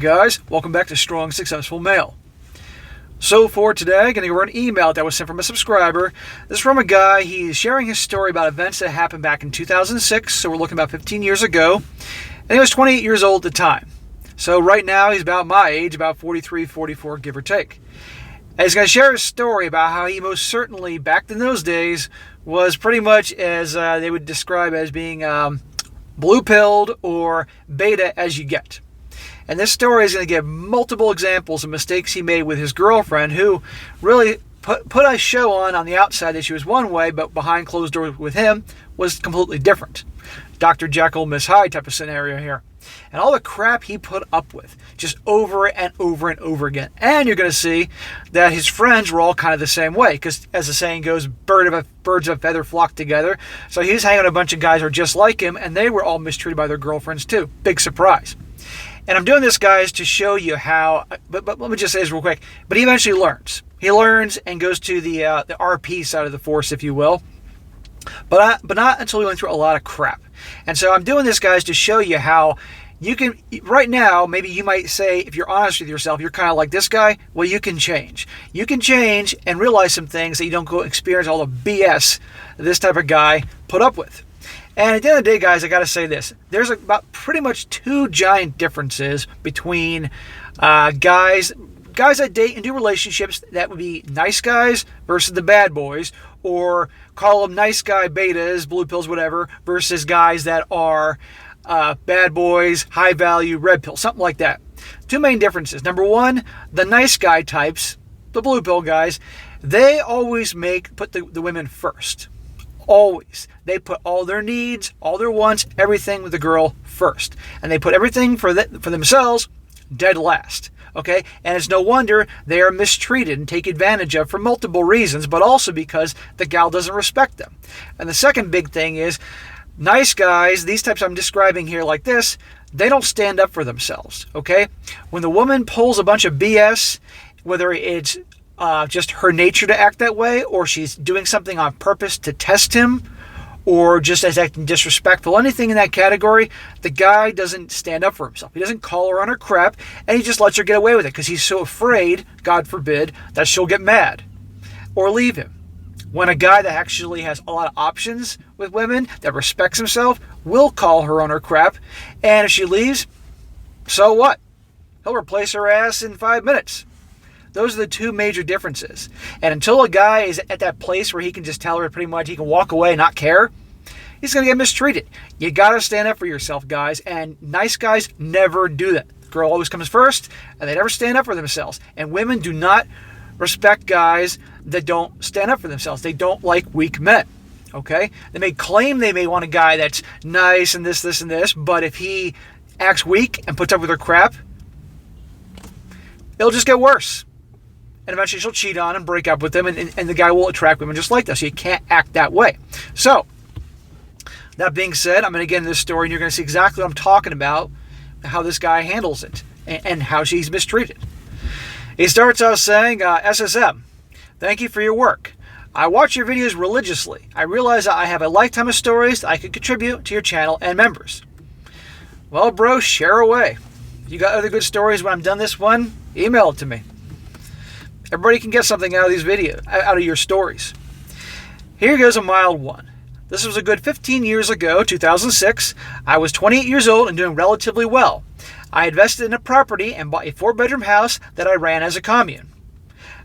guys, welcome back to Strong Successful Male. So for today, I'm going to go over an email that was sent from a subscriber. This is from a guy. He's sharing his story about events that happened back in 2006, so we're looking about 15 years ago. And he was 28 years old at the time. So right now, he's about my age, about 43, 44, give or take. And he's going to share his story about how he most certainly, back in those days, was pretty much as they would describe as being blue-pilled or beta as you get. And this story is going to give multiple examples of mistakes he made with his girlfriend, who really put a show on the outside that she was one way, but behind closed doors with him was completely different. Dr. Jekyll, Miss Hyde type of scenario here. And all the crap he put up with, just over and over and over again. And you're going to see that his friends were all kind of the same way, because as the saying goes, birds of a feather flock together. So he was hanging with a bunch of guys who are just like him, and they were all mistreated by their girlfriends too. Big surprise. And I'm doing this, guys, to show you how, but let me just say this real quick, but he eventually learns. He learns and goes to the RP side of the force, if you will, but not until he went through a lot of crap. And so I'm doing this, guys, to show you how you can, right now, maybe you might say, if you're honest with yourself, you're kind of like this guy, well, you can change. You can change and realize some things that you don't go experience all the BS this type of guy put up with. And at the end of the day, guys, I got to say this. There's about pretty much two giant differences between guys that date and do relationships that would be nice guys versus the bad boys, or call them nice guy betas, blue pills, whatever, versus guys that are bad boys, high value, red pill, something like that. Two main differences. Number one, the nice guy types, the blue pill guys, they always put the women first. Always. They put all their needs, all their wants, everything with the girl first. And they put everything for themselves dead last. Okay? And it's no wonder they are mistreated and taken advantage of for multiple reasons, but also because the gal doesn't respect them. And the second big thing is, nice guys, these types I'm describing here like this, they don't stand up for themselves. Okay? When the woman pulls a bunch of BS, whether it's just her nature to act that way, or she's doing something on purpose to test him, or just as acting disrespectful, anything in that category, the guy doesn't stand up for himself. He doesn't call her on her crap, and he just lets her get away with it because he's so afraid, God forbid, that she'll get mad or leave him. When a guy that actually has a lot of options with women, that respects himself, will call her on her crap, and if she leaves, so what? He'll replace her ass in 5 minutes. Those are the two major differences. And until a guy is at that place where he can just tell her pretty much he can walk away and not care, he's going to get mistreated. You got to stand up for yourself, guys. And nice guys never do that. The girl always comes first, and they never stand up for themselves. And women do not respect guys that don't stand up for themselves. They don't like weak men. Okay? They may claim they may want a guy that's nice and this, and this, but if he acts weak and puts up with her crap, it'll just get worse. And eventually she'll cheat on him, break up with him, and the guy will attract women just like that. So you can't act that way. So, that being said, I'm going to get into this story, and you're going to see exactly what I'm talking about, how this guy handles it, and how she's mistreated. He starts out saying, SSM, thank you for your work. I watch your videos religiously. I realize that I have a lifetime of stories that I could contribute to your channel and members. Well, bro, share away. If you got other good stories when I'm done this one, email it to me. Everybody can get something out of these videos, out of your stories. Here goes a mild one. This was a good 15 years ago, 2006. I was 28 years old and doing relatively well. I invested in a property and bought a 4-bedroom house that I ran as a commune.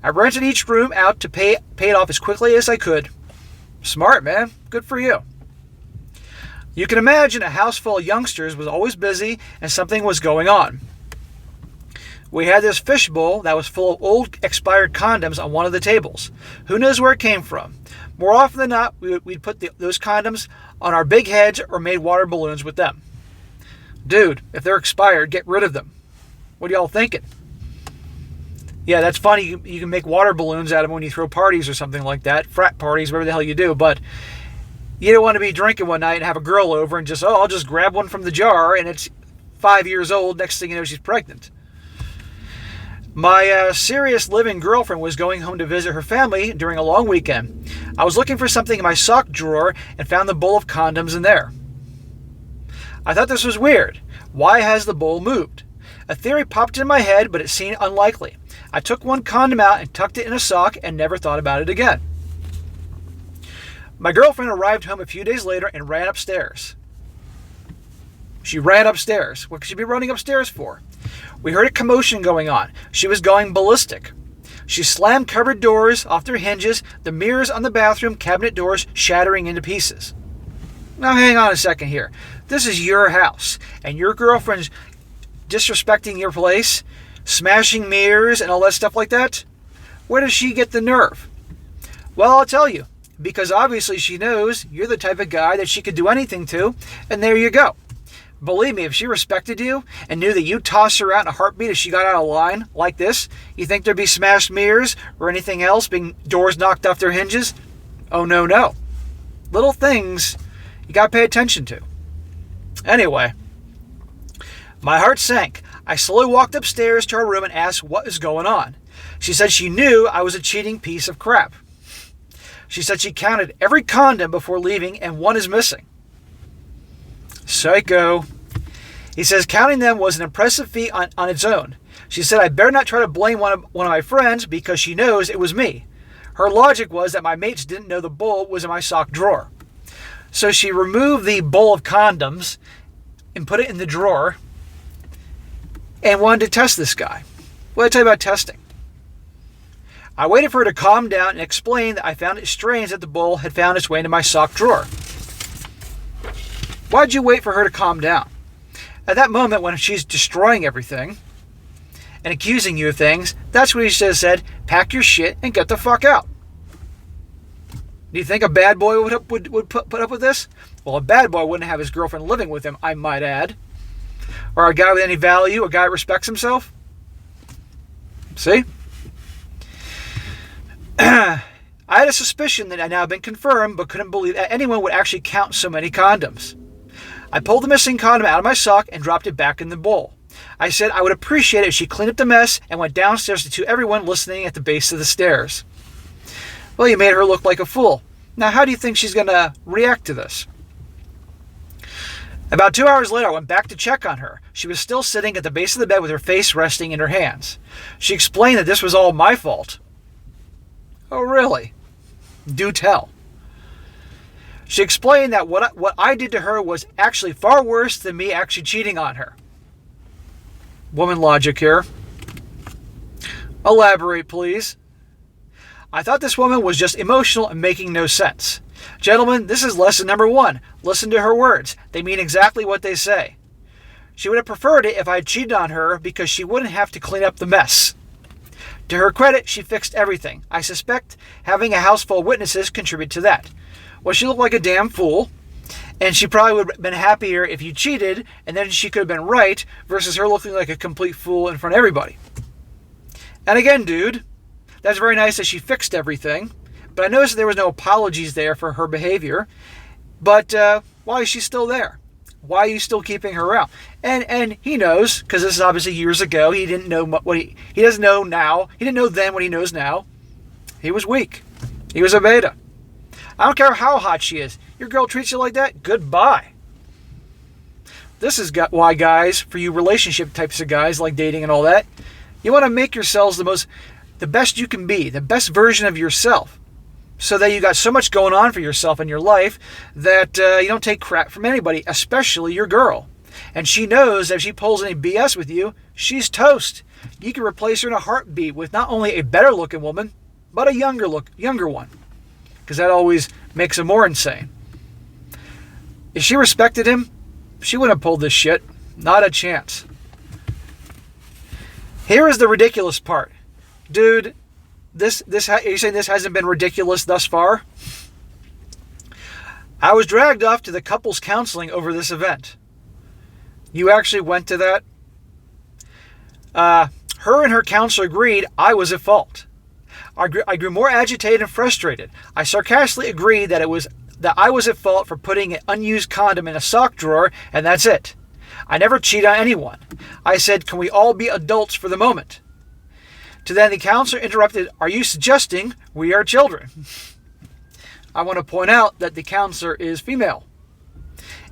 I rented each room out to pay it off as quickly as I could. Smart, man. Good for you. You can imagine a house full of youngsters was always busy and something was going on. We had this fishbowl that was full of old expired condoms on one of the tables. Who knows where it came from? More often than not, we'd put those condoms on our big heads or made water balloons with them. Dude, if they're expired, get rid of them. What are y'all thinking? Yeah, that's funny. You can make water balloons out of them when you throw parties or something like that. Frat parties, whatever the hell you do. But you don't want to be drinking one night and have a girl over and just, I'll just grab one from the jar and it's 5 years old. Next thing you know, she's pregnant. My serious living girlfriend was going home to visit her family during a long weekend. I was looking for something in my sock drawer and found the bowl of condoms in there. I thought this was weird. Why has the bowl moved? A theory popped in my head, but it seemed unlikely. I took one condom out and tucked it in a sock and never thought about it again. My girlfriend arrived home a few days later and ran upstairs. She ran upstairs. What could she be running upstairs for? We heard a commotion going on. She was going ballistic. She slammed cupboard doors off their hinges, the mirrors on the bathroom cabinet doors shattering into pieces. Now hang on a second here. This is your house, and your girlfriend's disrespecting your place, smashing mirrors and all that stuff like that? Where does she get the nerve? Well, I'll tell you. Because obviously she knows you're the type of guy that she could do anything to, and there you go. Believe me, if she respected you and knew that you'd toss her out in a heartbeat if she got out of line like this, you think there'd be smashed mirrors or anything else, being doors knocked off their hinges? Oh, no, no. Little things you gotta pay attention to. Anyway, my heart sank. I slowly walked upstairs to her room and asked what was going on. She said she knew I was a cheating piece of crap. She said she counted every condom before leaving and one is missing. Psycho. He says counting them was an impressive feat on its own. She said I better not try to blame one of my friends because she knows it was me. Her logic was that my mates didn't know the bowl was in my sock drawer. So she removed the bowl of condoms and put it in the drawer and wanted to test this guy. What did I tell you about testing? I waited for her to calm down and explain that I found it strange that the bowl had found its way into my sock drawer. Why'd you wait for her to calm down? At that moment when she's destroying everything and accusing you of things, that's when he should have said, pack your shit and get the fuck out. Do you think a bad boy would put up with this? Well, a bad boy wouldn't have his girlfriend living with him, I might add. Or a guy with any value, a guy that respects himself. See? I had a suspicion that had now been confirmed, but couldn't believe that anyone would actually count so many condoms. I pulled the missing condom out of my sock and dropped it back in the bowl. I said I would appreciate it if she cleaned up the mess and went downstairs to everyone listening at the base of the stairs. Well, you made her look like a fool. Now, how do you think she's going to react to this? About 2 hours later, I went back to check on her. She was still sitting at the base of the bed with her face resting in her hands. She explained that this was all my fault. Oh, really? Do tell. She explained that what I did to her was actually far worse than me actually cheating on her. Woman logic here. Elaborate, please. I thought this woman was just emotional and making no sense. Gentlemen, this is lesson number 1. Listen to her words. They mean exactly what they say. She would have preferred it if I had cheated on her because she wouldn't have to clean up the mess. To her credit, she fixed everything. I suspect having a house full of witnesses contributed to that. Well, she looked like a damn fool, and she probably would have been happier if you cheated, and then she could have been right, versus her looking like a complete fool in front of everybody. And again, dude, that's very nice that she fixed everything, but I noticed that there was no apologies there for her behavior. But why is she still there? Why are you still keeping her around? And he knows, because this is obviously years ago. He didn't know what he doesn't know now. He didn't know then what he knows now. He was weak. He was a beta. I don't care how hot she is. Your girl treats you like that? Goodbye. This is why, guys, for you relationship types of guys like dating and all that, you want to make yourselves the best you can be, the best version of yourself, so that you got so much going on for yourself in your life that you don't take crap from anybody, especially your girl. And she knows that if she pulls any BS with you, she's toast. You can replace her in a heartbeat with not only a better looking woman, but a younger one. Because that always makes him more insane. If she respected him, she wouldn't have pulled this shit. Not a chance. Here is the ridiculous part. Dude, are you saying this hasn't been ridiculous thus far? I was dragged off to the couples counseling over this event. You actually went to that? Her and her counselor agreed I was at fault. I grew more agitated and frustrated. I sarcastically agreed that I was at fault for putting an unused condom in a sock drawer, and that's it. I never cheat on anyone. I said, can we all be adults for the moment? To then the counselor interrupted, are you suggesting we are children? I want to point out that the counselor is female.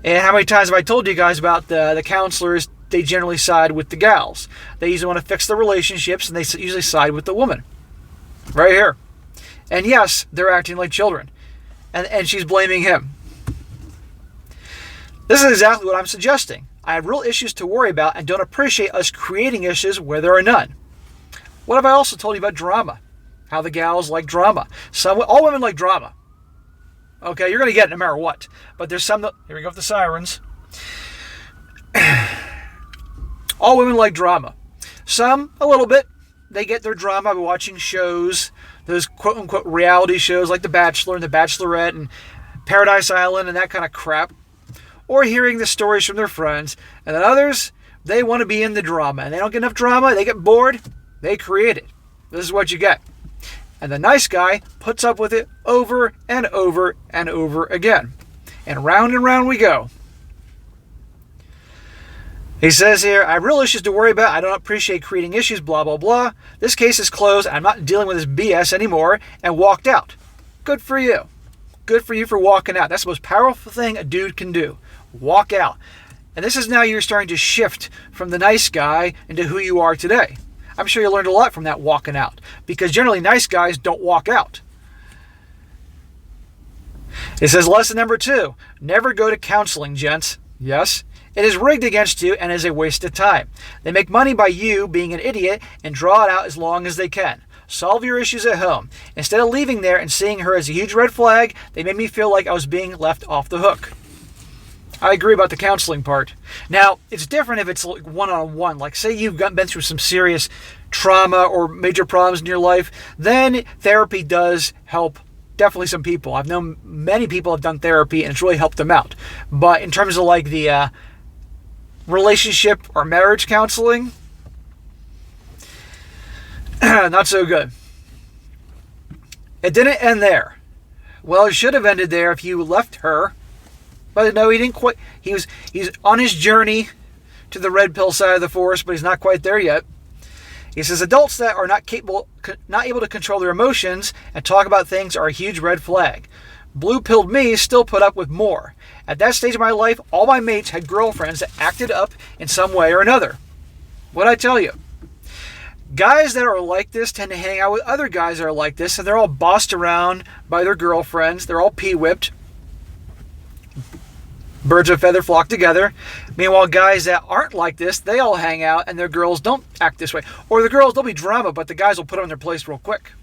And how many times have I told you guys about the counselors they generally side with the gals. They usually want to fix their relationships, and they usually side with the woman. Right here. And yes, they're acting like children. And she's blaming him. This is exactly what I'm suggesting. I have real issues to worry about and don't appreciate us creating issues where there are none. What have I also told you about drama? How the gals like drama. All women like drama. Okay, you're going to get it no matter what. But there's some that... Here we go with the sirens. All women like drama. Some, a little bit. They get their drama by watching shows, those quote-unquote reality shows like The Bachelor and The Bachelorette and Paradise Island and that kind of crap. Or hearing the stories from their friends. And then others, they want to be in the drama. And they don't get enough drama, they get bored, they create it. This is what you get. And the nice guy puts up with it over and over and over again. And round we go. He says here, I have real issues to worry about. I don't appreciate creating issues, blah, blah, blah. This case is closed. I'm not dealing with this BS anymore, and walked out. Good for you. Good for you for walking out. That's the most powerful thing a dude can do. Walk out. And this is now you're starting to shift from the nice guy into who you are today. I'm sure you learned a lot from that walking out, because generally nice guys don't walk out. It says lesson number 2, never go to counseling, gents. Yes, it is rigged against you and is a waste of time. They make money by you being an idiot and draw it out as long as they can. Solve your issues at home. Instead of leaving there and seeing her as a huge red flag, they made me feel like I was being left off the hook. I agree about the counseling part. Now, it's different if it's like one-on-one. Like, say you've been through some serious trauma or major problems in your life, then therapy does help definitely some people. I've known many people have done therapy, and it's really helped them out. But in terms of like the relationship or marriage counseling, not so good. It didn't end there. Well, it should have ended there if you left her. But no, he didn't quite. He's on his journey to the red pill side of the forest, but he's not quite there yet. He says adults that are not able to control their emotions and talk about things are a huge red flag. Blue-pilled me still put up with more. At that stage of my life, all my mates had girlfriends that acted up in some way or another. What'd I tell you? Guys that are like this tend to hang out with other guys that are like this, and they're all bossed around by their girlfriends. They're all pee-whipped. Birds of a feather flock together. Meanwhile, guys that aren't like this, they all hang out and their girls don't act this way. Or the girls, there'll be drama, but the guys will put them in their place real quick.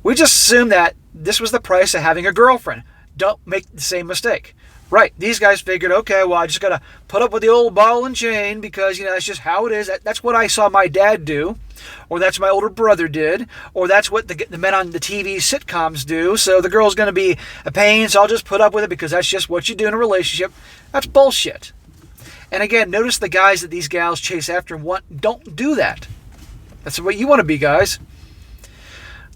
We just assume that this was the price of having a girlfriend. Don't make the same mistake. Right, these guys figured, okay, well, I just got to put up with the old ball and chain because, that's just how it is. That's what I saw my dad do, or that's my older brother did, or that's what the men on the TV sitcoms do. So the girl's going to be a pain, so I'll just put up with it because that's just what you do in a relationship. That's bullshit. And again, notice the guys that these gals chase after and want, don't do that. That's what you want to be, guys.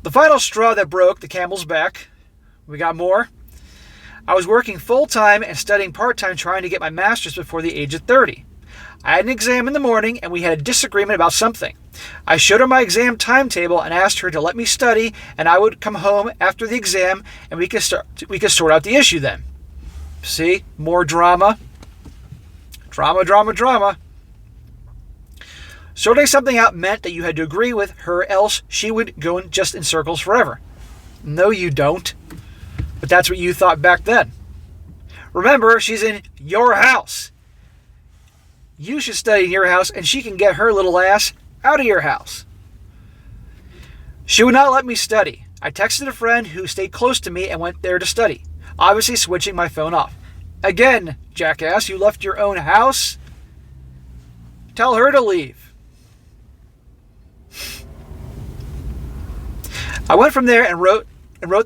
The final straw that broke the camel's back. We got more. I was working full-time and studying part-time trying to get my master's before the age of 30. I had an exam in the morning and we had a disagreement about something. I showed her my exam timetable and asked her to let me study, and I would come home after the exam and we could sort out the issue then. See? More drama. Drama, drama, drama. Sorting something out meant that you had to agree with her, else she would go just in circles forever. No, you don't. But that's what you thought back then. Remember, she's in your house. You should study in your house, and she can get her little ass out of your house. She would not let me study. I texted a friend who stayed close to me and went there to study, obviously switching my phone off. Again, jackass, you left your own house? Tell her to leave. I went from there and wrote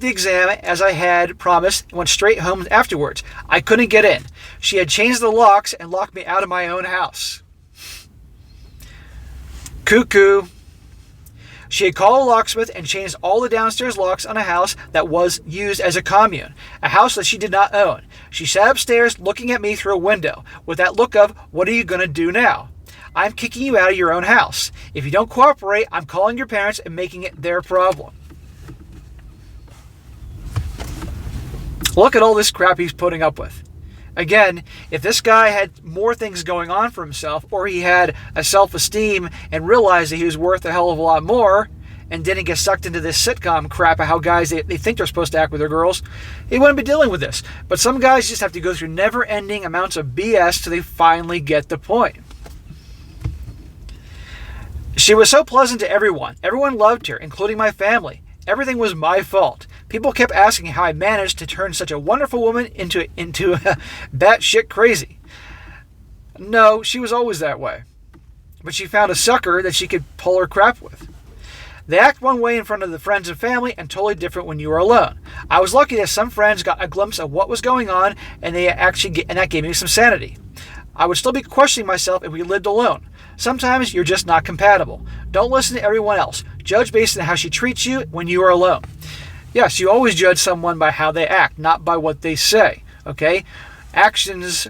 the exam as I had promised and went straight home afterwards. I couldn't get in. She had changed the locks and locked me out of my own house. Cuckoo. She had called a locksmith and changed all the downstairs locks on a house that was used as a commune, a house that she did not own. She sat upstairs looking at me through a window with that look of, what are you going to do now? I'm kicking you out of your own house. If you don't cooperate, I'm calling your parents and making it their problem. Look at all this crap he's putting up with. Again, if this guy had more things going on for himself, or he had a self-esteem and realized that he was worth a hell of a lot more, and didn't get sucked into this sitcom crap of how guys, they think they're supposed to act with their girls, he wouldn't be dealing with this. But some guys just have to go through never-ending amounts of BS till they finally get the point. She was so pleasant to everyone. Everyone loved her, including my family. Everything was my fault. People kept asking how I managed to turn such a wonderful woman into batshit crazy. No, she was always that way. But she found a sucker that she could pull her crap with. They act one way in front of the friends and family and totally different when you are alone. I was lucky that some friends got a glimpse of what was going on, and that gave me some sanity. I would still be questioning myself if we lived alone. Sometimes you're just not compatible. Don't listen to everyone else. Judge based on how she treats you when you are alone. Yes, you always judge someone by how they act, not by what they say. Okay? Actions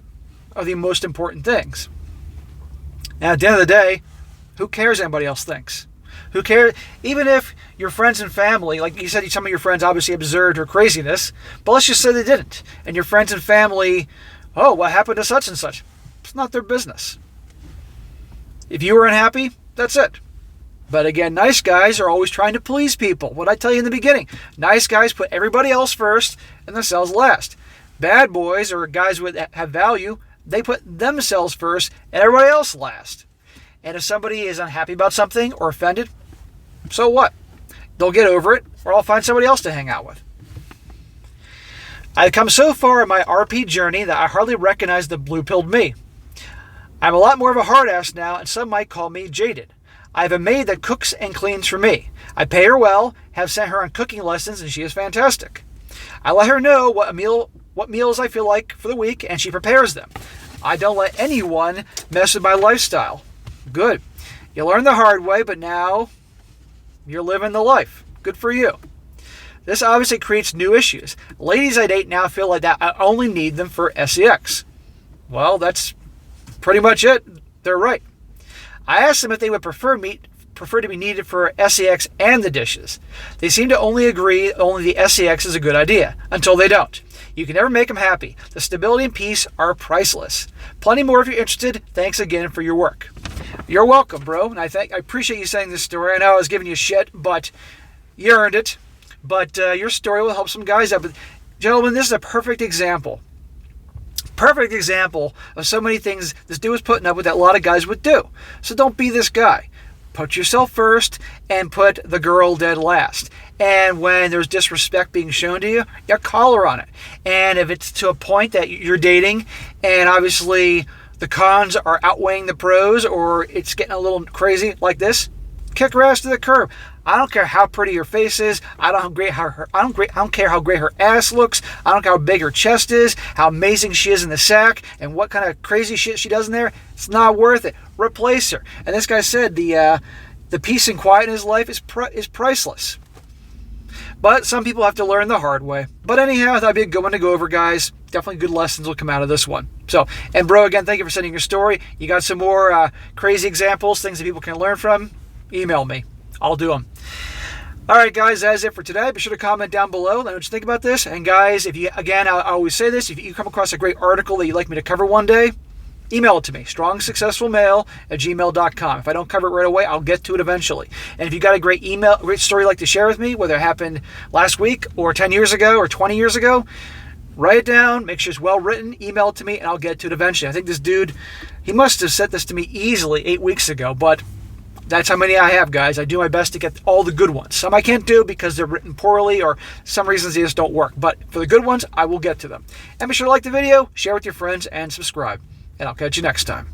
are the most important things. Now, at the end of the day, who cares what anybody else thinks? Who cares? Even if your friends and family, like you said, some of your friends obviously observed her craziness, but let's just say they didn't. And your friends and family, oh, what happened to such and such? It's not their business. If you were unhappy, that's it. But again, nice guys are always trying to please people. What I tell you in the beginning, nice guys put everybody else first and themselves last. Bad boys, or guys who have value, they put themselves first and everybody else last. And if somebody is unhappy about something or offended, so what? They'll get over it, or I'll find somebody else to hang out with. I've come so far in my RP journey that I hardly recognize the blue-pilled me. I'm a lot more of a hard ass now, and some might call me jaded. I have a maid that cooks and cleans for me. I pay her well, have sent her on cooking lessons, and she is fantastic. I let her know what meals I feel like for the week, and she prepares them. I don't let anyone mess with my lifestyle. Good. You learn the hard way, but now you're living the life. Good for you. This obviously creates new issues. Ladies I date now feel like that I only need them for sex. Well, that's pretty much it. They're right. I asked them if they would prefer to be needed for sex and the dishes. They seem to only agree only the sex is a good idea, until they don't. You can never make them happy. The stability and peace are priceless. Plenty more if you're interested. Thanks again for your work. You're welcome, bro. And I appreciate you saying this story. I know I was giving you shit, but you earned it. But your story will help some guys out. But gentlemen, this is a perfect example. Perfect example of so many things this dude was putting up with that a lot of guys would do. So don't be this guy. Put yourself first and put the girl dead last. And when there's disrespect being shown to you, you call her on it. And if it's to a point that you're dating and obviously the cons are outweighing the pros, or it's getting a little crazy like this, kick her ass to the curb. I don't care how pretty her face is. I don't care how great her ass looks. I don't care how big her chest is, how amazing she is in the sack, and what kind of crazy shit she does in there. It's not worth it. Replace her. And this guy said the peace and quiet in his life is priceless. But some people have to learn the hard way. But anyhow, that'd be a good one to go over, guys. Definitely good lessons will come out of this one. So, and bro, again, thank you for sending your story. You got some more crazy examples, things that people can learn from? Email me. I'll do them. All right, guys, that's it for today. Be sure to comment down below. Let me know what you think about this. And guys, if you, again, I always say this, if you come across a great article that you'd like me to cover one day, email it to me, strongsuccessfulmale@gmail.com. If I don't cover it right away, I'll get to it eventually. And if you got a great story you'd like to share with me, whether it happened last week or 10 years ago or 20 years ago, write it down, make sure it's well written, email it to me, and I'll get to it eventually. I think this dude, he must have sent this to me easily 8 weeks ago, but that's how many I have, guys. I do my best to get all the good ones. Some I can't do because they're written poorly or some reasons they just don't work. But for the good ones, I will get to them. And be sure to like the video, share with your friends, and subscribe. And I'll catch you next time.